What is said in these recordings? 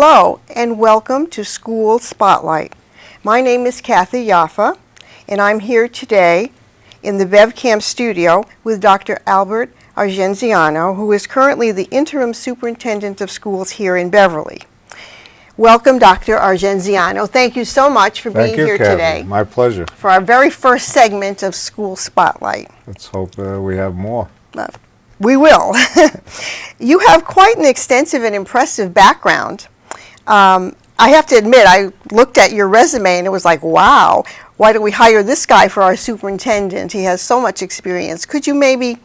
Hello and welcome to School Spotlight. My name is Kathy Yaffa and I'm here today in the BevCamp studio with Dr. Albert Argenziano, who is currently the Interim Superintendent of Schools here in Beverly. Welcome, Dr. Argenziano. Thank you so much for being here Kathy. Today. My pleasure. For our very first segment of School Spotlight. Let's hope we have more. We will. You have quite an extensive and impressive background. I have to admit, I looked at your resume and it was like, wow, why don't we hire this guy for our superintendent? He has so much experience. Could you maybe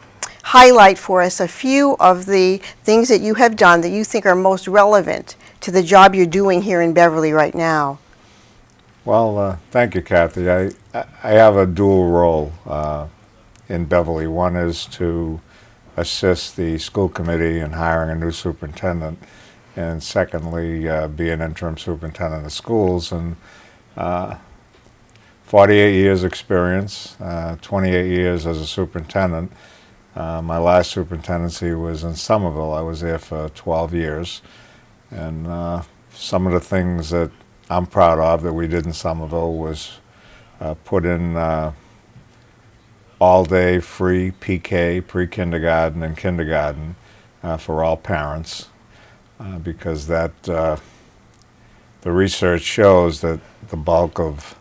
highlight for us a few of the things that you have done that you think are most relevant to the job you're doing here in Beverly right now? Well, thank you, Kathy. I have a dual role in Beverly. One is to assist the school committee in hiring a new superintendent, and secondly, be an interim superintendent of schools. And 48 years experience, 28 years as a superintendent. My last superintendency was in Somerville. I was there for 12 years. And some of the things that I'm proud of that we did in Somerville was put in all-day free PreK, pre-kindergarten and kindergarten for all parents, because that the research shows that the bulk of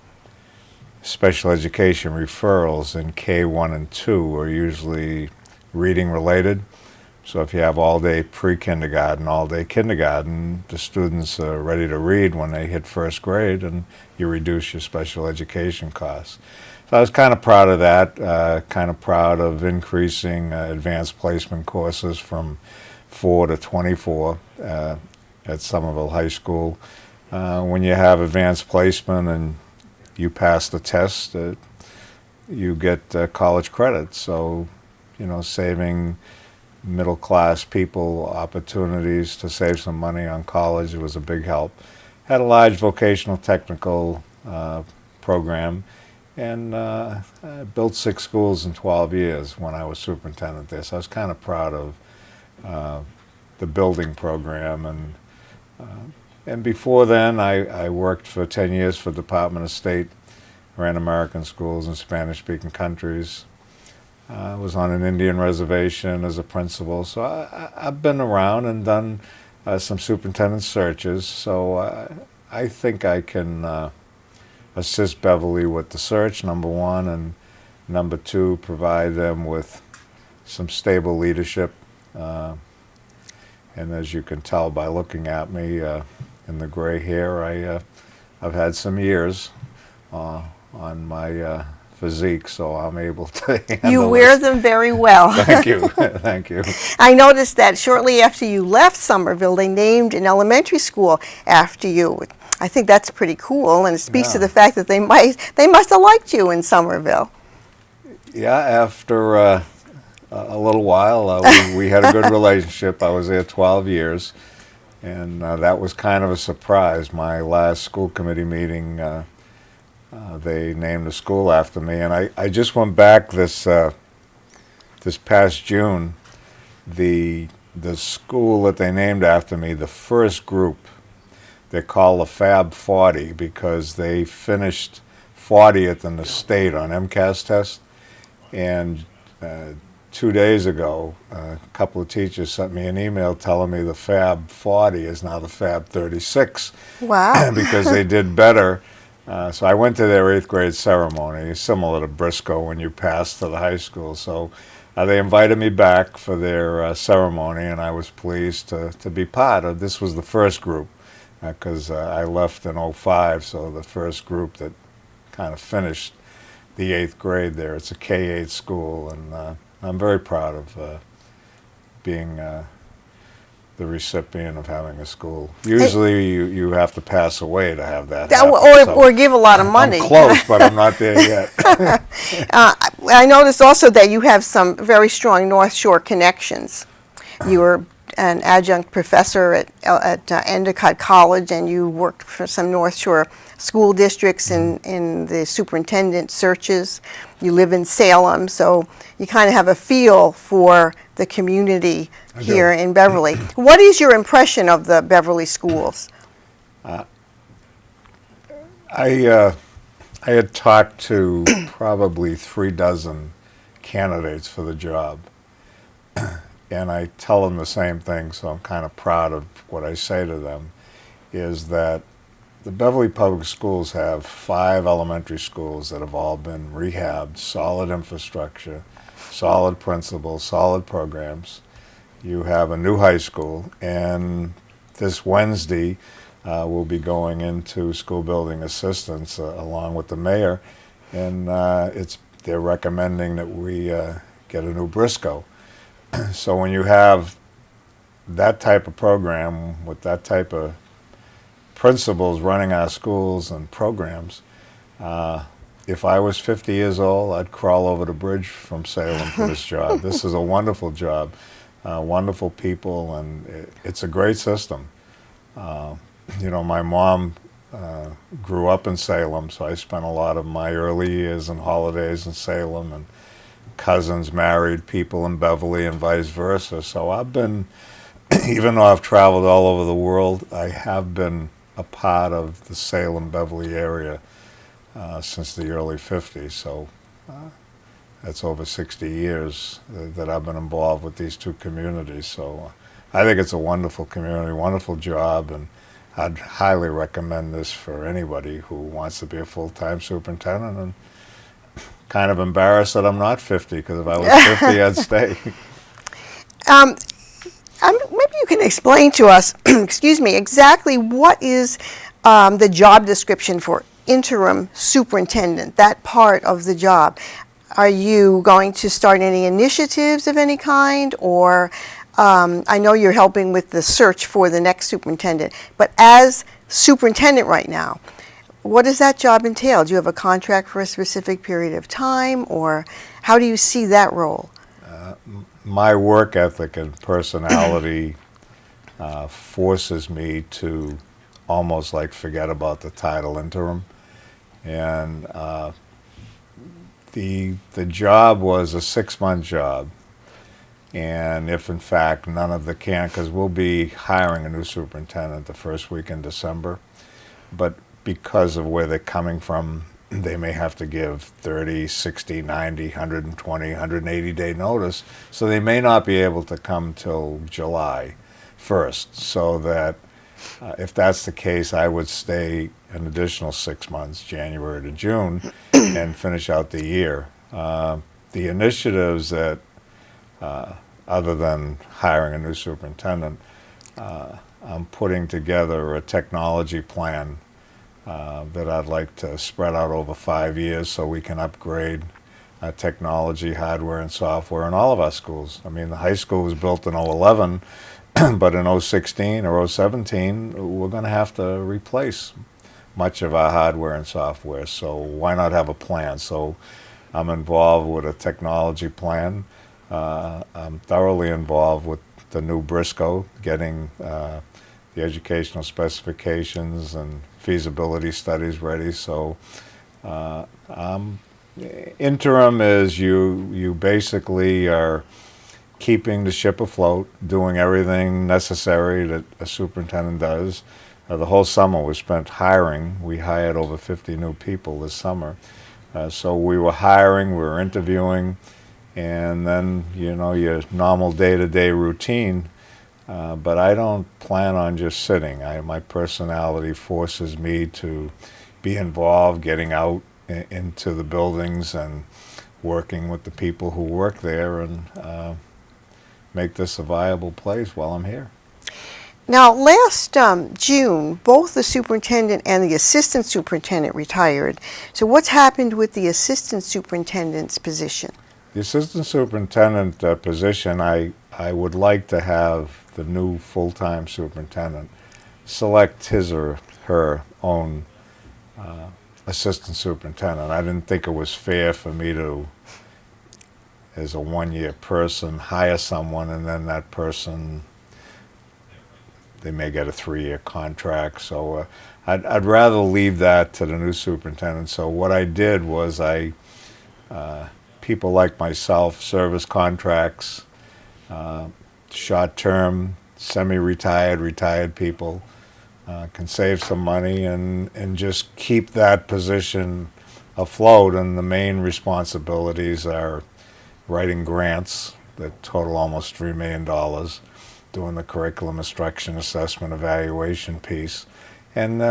special education referrals in K1 and 2 are usually reading related. So if you have all-day pre-kindergarten, all-day kindergarten, the students are ready to read when they hit first grade, and you reduce your special education costs. So I was kind of proud of that, kind of proud of increasing advanced placement courses from 4 to 24 at Somerville High School. When you have advanced placement and you pass the test, you get college credit. So, you know, saving middle-class people opportunities to save some money on college was a big help. Had a large vocational technical program, and built 6 schools in 12 years when I was superintendent there. So I was kind of proud of the building program. And before then, I worked for 10 years for the Department of State, ran American schools in Spanish-speaking countries. I was on an Indian reservation as a principal. So I've been around and done some superintendent searches. So I think I can assist Beverly with the search, number one, and number two, provide them with some stable leadership. And as you can tell by looking at me in the gray hair, I've had some years on my physique, so I'm able to handle You wear them very well. Thank you. Thank you. I noticed that shortly after you left Somerville, they named an elementary school after you. I think that's pretty cool, and it speaks to the fact that they must have liked you in Somerville. Yeah, after a little while, we had a good relationship. I was there 12 years, and that was kind of a surprise. My last school committee meeting, they named a school after me, and I just went back this past June. The school that they named after me, the first group, they're called the Fab 40 because they finished 40th in the state on MCAS test. And 2 days ago, a couple of teachers sent me an email telling me the Fab 40 is now the Fab 36. Wow. Because they did better. So I went to their 8th grade ceremony, similar to Briscoe when you pass to the high school. So they invited me back for their ceremony, and I was pleased to be part of. This was the first group, because I left in '05, so the first group that kind of finished the 8th grade there. It's a K-8 school, and I'm very proud of being the recipient of having a school. Usually you have to pass away to have that happen, or give a lot of money. I'm close, but I'm not there yet. I noticed also that you have some very strong North Shore connections. You were an adjunct professor at Endicott College, and you worked for some North Shore school districts in the superintendent searches. You live in Salem, so you kind of have a feel for the community here in Beverly. What is your impression of the Beverly schools? I had talked to probably 3 dozen candidates for the job, and I tell them the same thing, so I'm kind of proud of what I say to them, is that the Beverly Public Schools have 5 elementary schools that have all been rehabbed, solid infrastructure, solid principals, solid programs. You have a new high school, and this Wednesday we'll be going into school building assistance along with the mayor, and they're recommending that we get a new Briscoe. So when you have that type of program with that type of principals running our schools and programs, if I was 50 years old, I'd crawl over the bridge from Salem for this job. This is a wonderful job, wonderful people, and it's a great system. You know, my mom grew up in Salem, so I spent a lot of my early years and holidays in Salem, and cousins married people in Beverly and vice versa. So I've been, even though I've traveled all over the world, I have been a part of the Salem-Beverly area since the early 50s. So that's over 60 years that I've been involved with these 2 communities. So I think it's a wonderful community, wonderful job, and I'd highly recommend this for anybody who wants to be a full-time superintendent, and kind of embarrassed that I'm not 50, because if I was 50, I'd stay. Maybe you can explain to us, excuse me, exactly what is the job description for interim superintendent, that part of the job. Are you going to start any initiatives of any kind, or I know you're helping with the search for the next superintendent, but as superintendent right now, what does that job entail? Do you have a contract for a specific period of time, or how do you see that role? My work ethic and personality forces me to almost like forget about the title interim. And the job was a 6-month job. And if in fact none of the because we'll be hiring a new superintendent the first week in December, but because of where they're coming from, they may have to give 30, 60, 90, 120, 180-day notice, so they may not be able to come till July 1st. So that if that's the case, I would stay an additional 6 months, January to June, and finish out the year. The initiatives that, other than hiring a new superintendent, I'm putting together a technology plan that I'd like to spread out over 5 years so we can upgrade technology, hardware, and software in all of our schools. I mean, the high school was built in 2011, but in 2016 or 2017, we're going to have to replace much of our hardware and software. So why not have a plan? So I'm involved with a technology plan. I'm thoroughly involved with the new Briscoe, getting the educational specifications and feasibility studies ready. So interim is you basically are keeping the ship afloat, doing everything necessary that a superintendent does. The whole summer was spent hiring. We hired over 50 new people this summer. So we were hiring, we were interviewing, and then, you know, your normal day-to-day routine. But I don't plan on just sitting. My personality forces me to be involved, getting out into the buildings and working with the people who work there, and make this a viable place while I'm here. Now, last June, both the superintendent and the assistant superintendent retired. So what's happened with the assistant superintendent's position? The assistant superintendent position, I would like to have the new full-time superintendent select his or her own assistant superintendent. I didn't think it was fair for me to, as a one-year person, hire someone and then that person, they may get a 3-year contract. So I'd rather leave that to the new superintendent. So what I did was people like myself, service contracts, short-term, semi-retired, retired people, can save some money and just keep that position afloat. And the main responsibilities are writing grants that total almost $3 million, doing the curriculum instruction assessment evaluation piece. And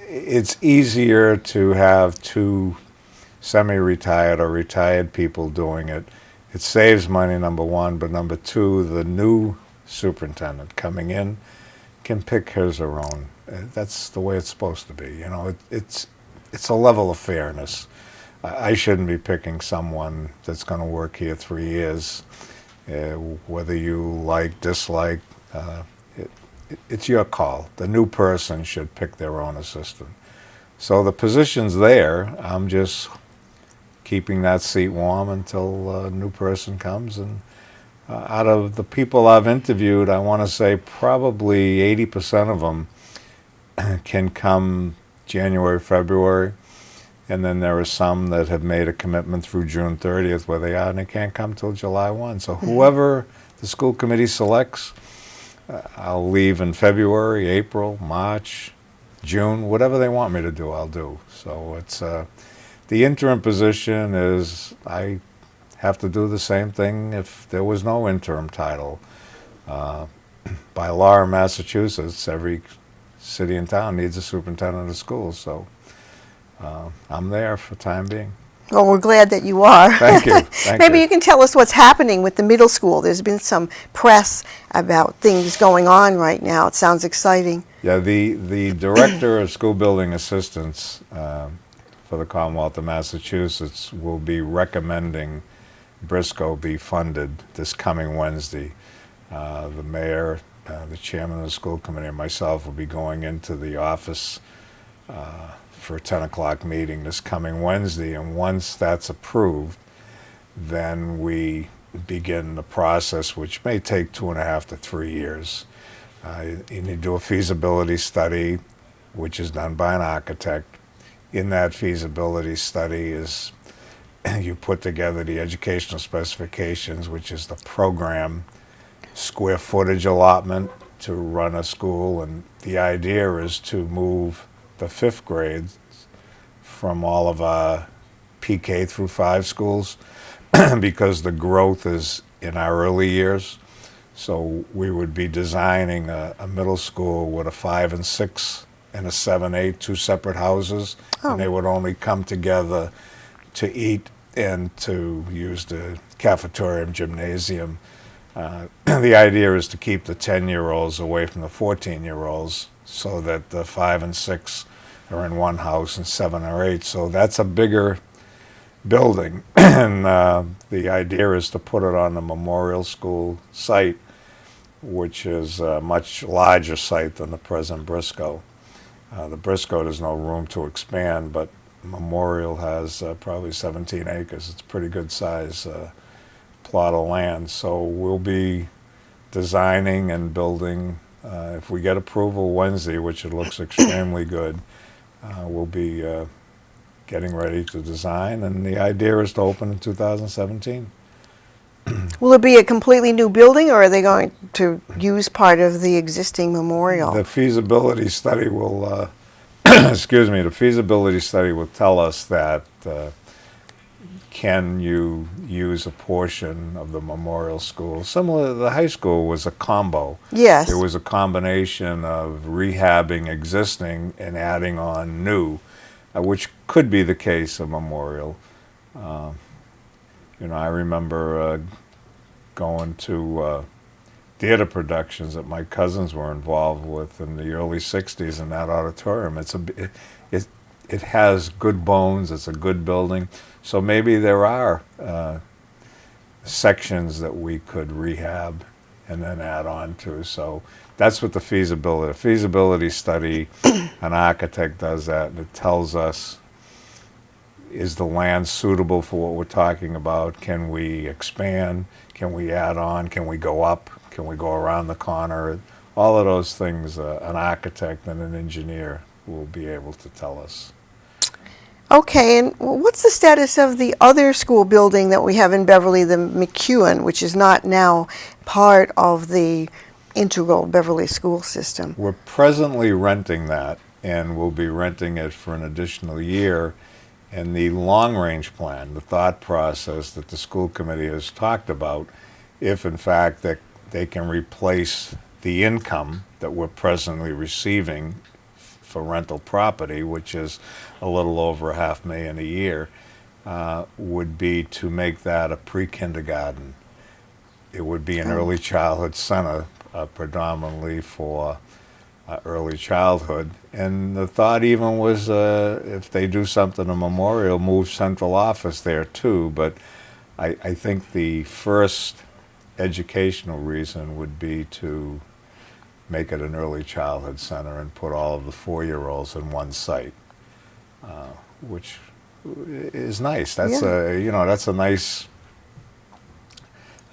it's easier to have two semi-retired or retired people doing it. It saves money, number one, but number two, the new superintendent coming in can pick his or her own. That's the way it's supposed to be. You know, it's a level of fairness. I shouldn't be picking someone that's going to work here 3 years, whether you like, dislike. It's your call. The new person should pick their own assistant. So the position's there. I'm just keeping that seat warm until a new person comes. And out of the people I've interviewed, I want to say probably 80% of them can come January, February. And then there are some that have made a commitment through June 30th where they are, and they can't come till July 1. So whoever the school committee selects, I'll leave in February, April, March, June, whatever they want me to do, I'll do. So it's the interim position is, I have to do the same thing if there was no interim title. By law in Massachusetts, every city and town needs a superintendent of schools, so I'm there for the time being. Well, we're glad that you are. Thank you. Thank Maybe you. you can tell us what's happening with the middle school. There's been some press about things going on right now. It sounds exciting. Yeah, the Director of School Building Assistance for the Commonwealth of Massachusetts will be recommending Briscoe be funded this coming Wednesday. The mayor, the chairman of the school committee, and myself will be going into the office for a 10 o'clock meeting this coming Wednesday, and once that's approved, then we begin the process, which may take 2.5 to 3 years. You need to do a feasibility study, which is done by an architect. In that feasibility study is you put together the educational specifications, which is the program, square footage allotment to run a school, and the idea is to move the 5th grades from all of our PK through 5 schools because the growth is in our early years. So we would be designing a middle school with a 5 and 6 and a 7, 8, 2 separate houses, and they would only come together to eat and to use the cafeteria and gymnasium. The idea is to keep the 10-year-olds away from the 14-year-olds so that the 5 and 6 are in one house and 7 or 8. So that's a bigger building. And the idea is to put it on the Memorial School site, which is a much larger site than the present Briscoe. The Briscoe, there's no room to expand, but Memorial has probably 17 acres. It's a pretty good size plot of land. So we'll be designing and building. If we get approval Wednesday, which it looks extremely good, we'll be getting ready to design, and the idea is to open in 2017. Will it be a completely new building, or are they going to use part of the existing memorial? The feasibility study will, excuse me, the feasibility study will tell us that can you use a portion of the memorial school? Similar to the high school was a combo. Yes. There was a combination of rehabbing existing and adding on new, which could be the case of Memorial. You know, I remember going to theater productions that my cousins were involved with in the early 60s in that auditorium. It has good bones, it's a good building, so maybe there are sections that we could rehab and then add on to. So that's what the feasibility study, an architect does that, and it tells us, is the land suitable for what we're talking about? Can we expand? Can we add on? Can we go up? Can we go around the corner? All of those things, an architect and an engineer will be able to tell us. Okay, and what's the status of the other school building that we have in Beverly, the McEwen, which is not now part of the integral Beverly school system. We're presently renting that, and we'll be renting it for an additional year. And the long-range plan, the thought process that the school committee has talked about, if in fact that they can replace the income that we're presently receiving for rental property, which is a little over $500,000 a year, would be to make that a pre-kindergarten. It would be an early childhood center, predominantly for early childhood. And the thought even was, if they do something to Memorial, move central office there too. But I think the first educational reason would be to make it an early childhood center and put all of the 4-year-olds in one site, which is nice. That's that's a nice.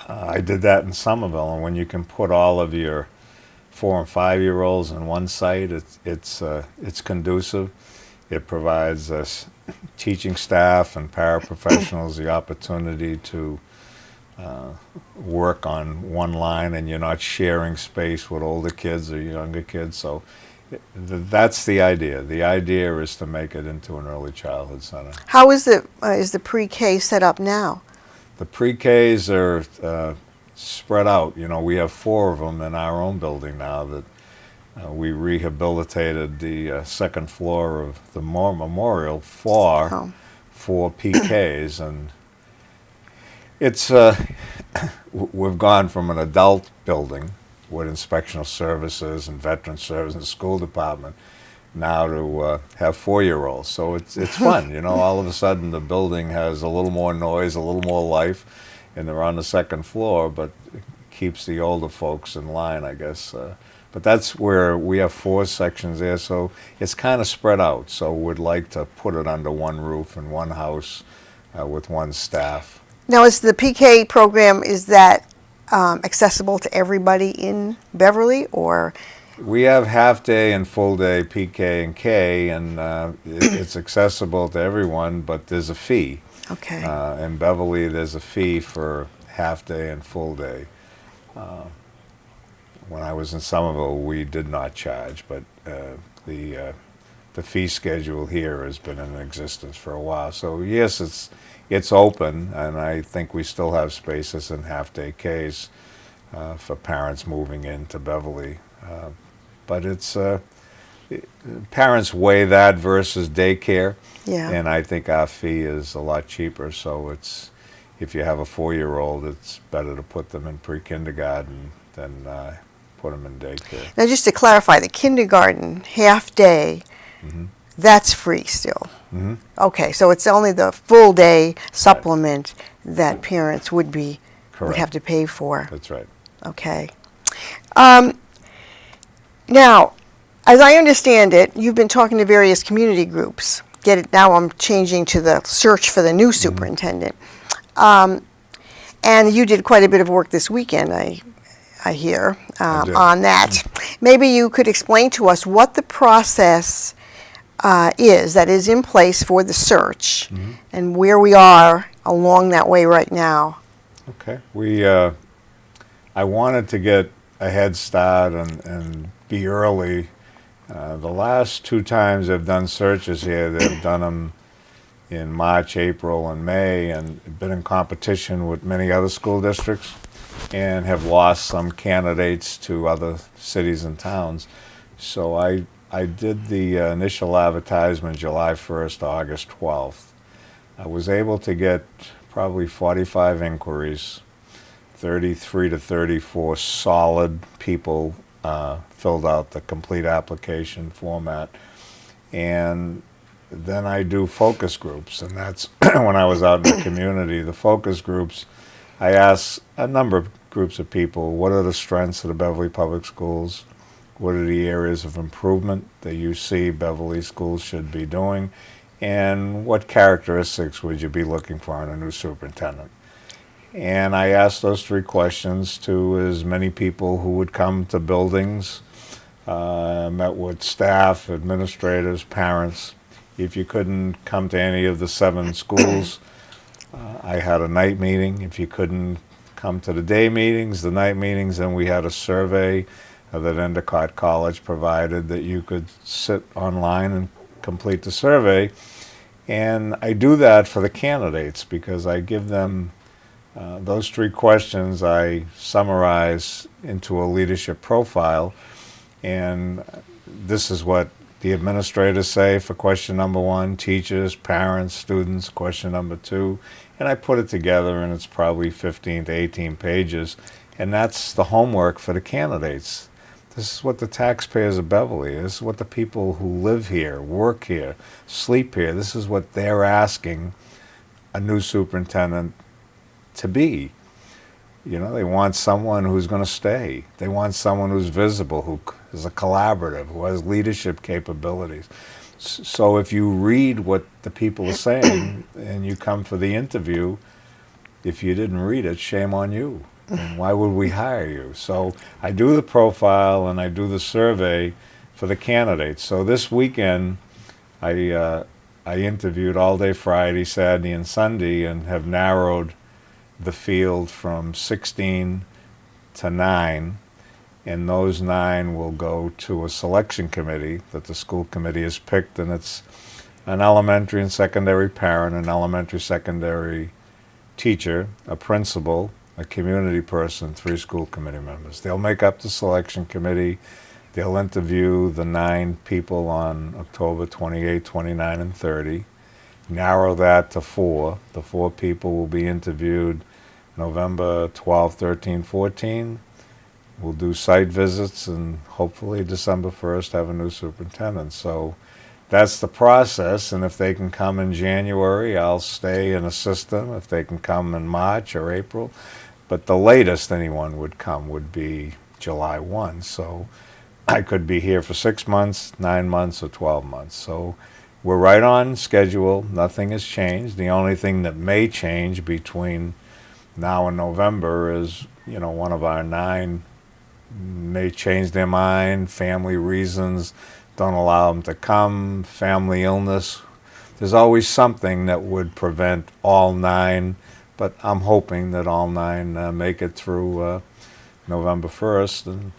I did that in Somerville, and when you can put all of your 4- and 5-year-olds in one site, it's conducive. It provides us teaching staff and paraprofessionals the opportunity to work on one line, and you're not sharing space with older kids or younger kids. So that's the idea. The idea is to make it into an early childhood center. How is the pre-K set up now? The pre-Ks are spread out. We have 4 of them in our own building now that we rehabilitated the second floor of the memorial for 4 PKs, and it's we've gone from an adult building with inspectional services and veteran services and school department now to have 4-year-olds. So it's fun. All of a sudden the building has a little more noise, a little more life, and they're on the second floor, but it keeps the older folks in line, I guess. But that's where we have 4 sections there, so it's kind of spread out. So we'd like to put it under one roof in one house with one staff. Now, is the PK program, is that accessible to everybody in Beverly, or? We have half-day and full-day PK and K, and it's accessible to everyone, but there's a fee. Okay. In Beverly, there's a fee for half-day and full-day. When I was in Somerville, we did not charge, but the fee schedule here has been in existence for a while. So yes, it's open, and I think we still have spaces in half-day Ks for parents moving into Beverly. But it's parents weigh that versus daycare, and I think our fee is a lot cheaper. So it's, if you have a 4-year-old, it's better to put them in pre-kindergarten than put them in daycare. Now, just to clarify, the kindergarten half-day, that's free still. Okay, so it's only the full-day supplement that parents would have to pay for. That's right. Okay. Now, as I understand it, you've been talking to various community groups. Now I'm changing to the search for the new superintendent. And you did quite a bit of work this weekend, I hear, on that. Maybe you could explain to us what the process is in place for the search, and where we are along that way right now. Okay. I wanted to get a head start and be early. The last 2 times I've done searches here, they've done them in March, April, and May, and been in competition with many other school districts, and have lost some candidates to other cities and towns. So I did the initial advertisement July 1st, August 12th. I was able to get probably 45 inquiries, 33 to 34 solid people filled out the complete application format. And then I do focus groups, and that's when I was out in the community. The focus groups, I ask a number of groups of people, what are the strengths of the Beverly Public Schools? What are the areas of improvement that you see Beverly schools should be doing? And what characteristics would you be looking for in a new superintendent? And I asked those 3 questions to as many people who would come to buildings. Met with staff, administrators, parents. If you couldn't come to any of the 7 schools, I had a night meeting. If you couldn't come to the day meetings, the night meetings, and we had a survey that Endicott College provided that you could sit online and complete the survey. And I do that for the candidates because I give them those 3 questions I summarize into a leadership profile. And this is what the administrators say for question number 1, teachers, parents, students, question number 2. And I put it together, and it's probably 15 to 18 pages. And that's the homework for the candidates. This is what the taxpayers of Beverly, this is what the people who live here, work here, sleep here, this is what they're asking a new superintendent to be. You know, they want someone who's going to stay. They want someone who's visible, who is a collaborative, who has leadership capabilities. So if you read what the people are saying and you come for the interview, if you didn't read it, shame on you. And why would we hire you? So I do the profile and I do the survey for the candidates. So this weekend, I interviewed all day Friday, Saturday, and Sunday, and have narrowed the field from 16 to 9. And those 9 will go to a selection committee that the school committee has picked, and it's an elementary and secondary parent, an elementary secondary teacher, a principal, a community person, 3 school committee members. They'll make up the selection committee. They'll interview the 9 people on October 28, 29, and 30. Narrow that to 4. The 4 people will be interviewed November 12, 13, 14. We'll do site visits, and hopefully December 1st have a new superintendent. So that's the process, and if they can come in January, I'll stay and assist them. If they can come in March or April. But the latest anyone would come would be July 1. So I could be here for 6 months, 9 months, or 12 months. So we're right on schedule. Nothing has changed. The only thing that may change between now and November is, you know, one of our 9 may change their mind, family reasons don't allow them to come, family illness. There's always something that would prevent all 9, but I'm hoping that all 9 make it through November 1st, and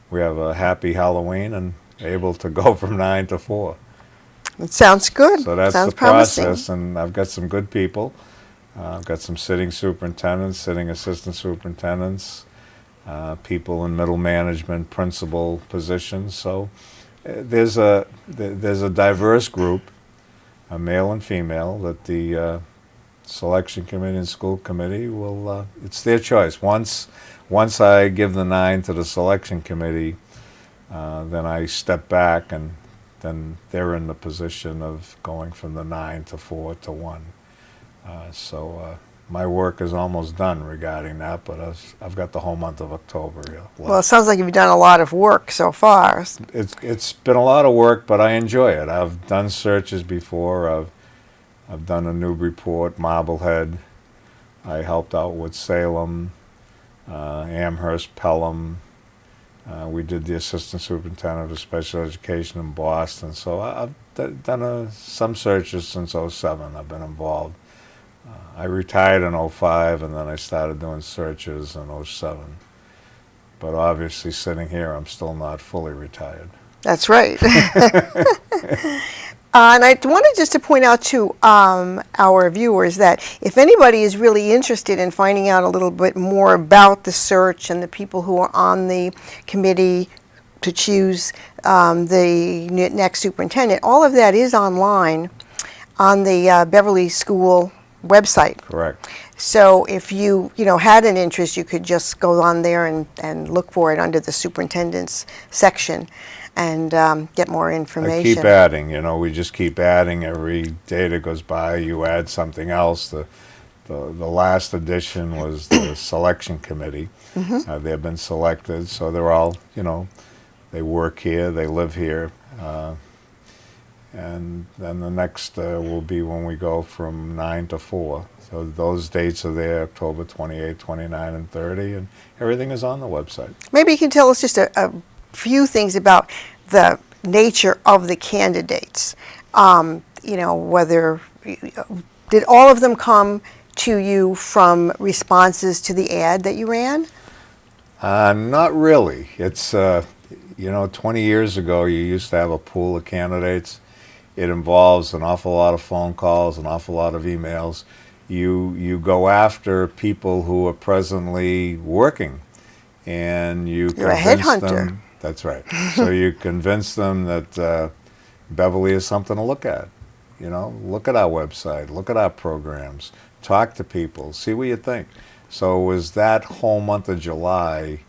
we have a happy Halloween and able to go from 9 to 4. It sounds good. So that's sounds the process, promising. and I've got some good people. I've got some sitting superintendents, sitting assistant superintendents, people in middle management, principal positions. So there's a diverse group, male and female, that the selection committee and school committee will, it's their choice. Once I give the 9 to the selection committee, then I step back, and then they're in the position of going from the 9 to 4 to 1. So my work is almost done regarding that, but I've got the whole month of October here left. Well, it sounds like you've done a lot of work so far. It's been a lot of work, but I enjoy it. I've done searches before. I've done a Newburyport, Marblehead. I helped out with Salem, Amherst, Pelham. We did the assistant superintendent of special education in Boston. So I've done some searches since '07. I've been involved. I retired in '05, and then I started doing searches in '07. But obviously, sitting here, I'm still not fully retired. That's right. And I wanted just to point out to our viewers that if anybody is really interested in finding out a little bit more about the search and the people who are on the committee to choose the next superintendent, all of that is online on the Beverly School website. Correct. So if you had an interest, you could just go on there and look for it under the superintendent's section and get more information. I keep adding, we just keep adding. Every day that goes by, you add something else. The last edition was the selection committee. Mm-hmm. They've been selected, so they're all, they work here, they live here. And then the next will be when we go from 9 to 4. So those dates are there, October 28, 29, and 30, and everything is on the website. Maybe you can tell us just a few things about the nature of the candidates. Whether did all of them come to you from responses to the ad that you ran? Not really. It's, 20 years ago, you used to have a pool of candidates. It involves an awful lot of phone calls, an awful lot of emails. You go after people who are presently working, and you You're a convince headhunter. them. That's right. So you convince them that Beverly is something to look at. Look at our website, look at our programs, talk to people, see what you think. So it was that whole month of July,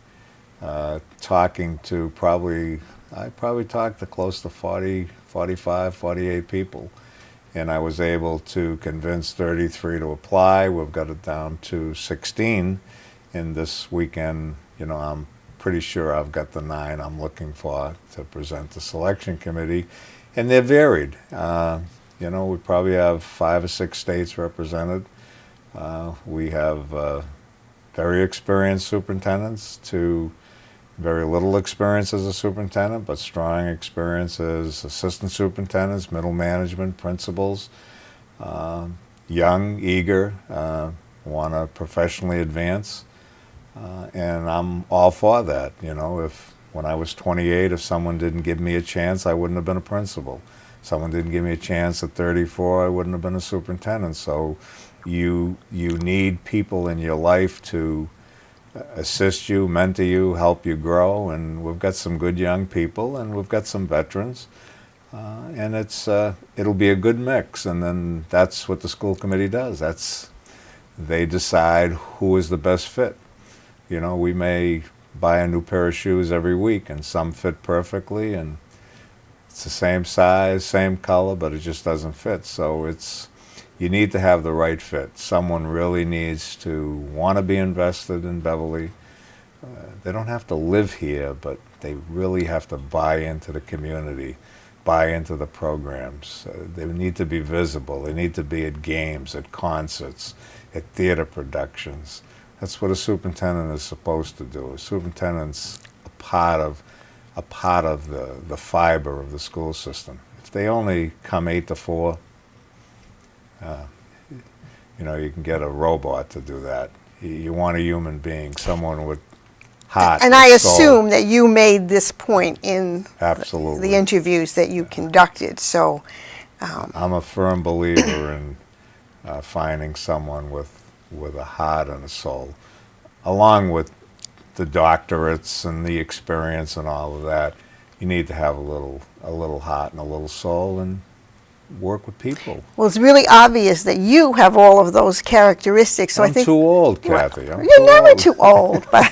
talking to I probably talked to close to 40, 45, 48 people. And I was able to convince 33 to apply. We've got it down to 16. And this weekend, I'm pretty sure I've got the 9 I'm looking for to present the selection committee. And they're varied. We probably have 5 or 6 states represented. We have very experienced superintendents to very little experience as a superintendent, but strong experience as assistant superintendents, middle management, principals, young, eager, want to professionally advance. And I'm all for that. When I was 28, if someone didn't give me a chance, I wouldn't have been a principal. Someone didn't give me a chance at 34, I wouldn't have been a superintendent. So you need people in your life to assist you, mentor you, help you grow, and we've got some good young people, and we've got some veterans, and it'll be a good mix. And then that's what the school committee does. They decide who is the best fit. We may buy a new pair of shoes every week, and some fit perfectly, and it's the same size, same color, but it just doesn't fit. So you need to have the right fit. Someone really needs to want to be invested in Beverly. They don't have to live here, but they really have to buy into the community, buy into the programs. They need to be visible. They need to be at games, at concerts, at theater productions. That's what a superintendent is supposed to do. A superintendent's a part of the fiber of the school system. If they only come 8 to 4, you can get a robot to do that. You want a human being, someone with heart. And I soul. assume that you made this point in Absolutely. the interviews that you conducted. So I'm a firm believer in finding someone with a heart and a soul, along with the doctorates and the experience and all of that. You need to have a little heart and a little soul, and work with people. well, it's really obvious that you have all of those characteristics. So I'm I think too old, Kathy. you're never too old, but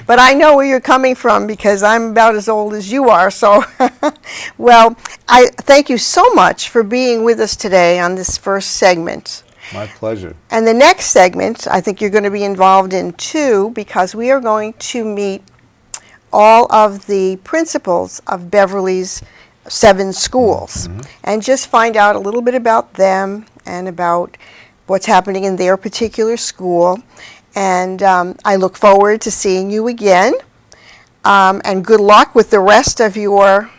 but I know where you're coming from because I'm about as old as you are. So, well, I thank you so much for being with us today on this first segment. My pleasure. And the next segment, I think you're going to be involved in too, because we are going to meet all of the principals of Beverly's 7 schools, and just find out a little bit about them and about what's happening in their particular school. And I look forward to seeing you again. And good luck with the rest of your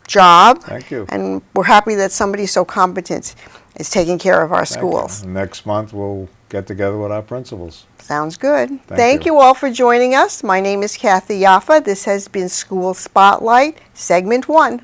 job. Thank you. And we're happy that somebody so competent is taking care of our Thank schools. you. Next month we'll get together with our principals. Sounds good. Thank you all for joining us. My name is Kathy Yaffa. This has been School Spotlight, Segment 1.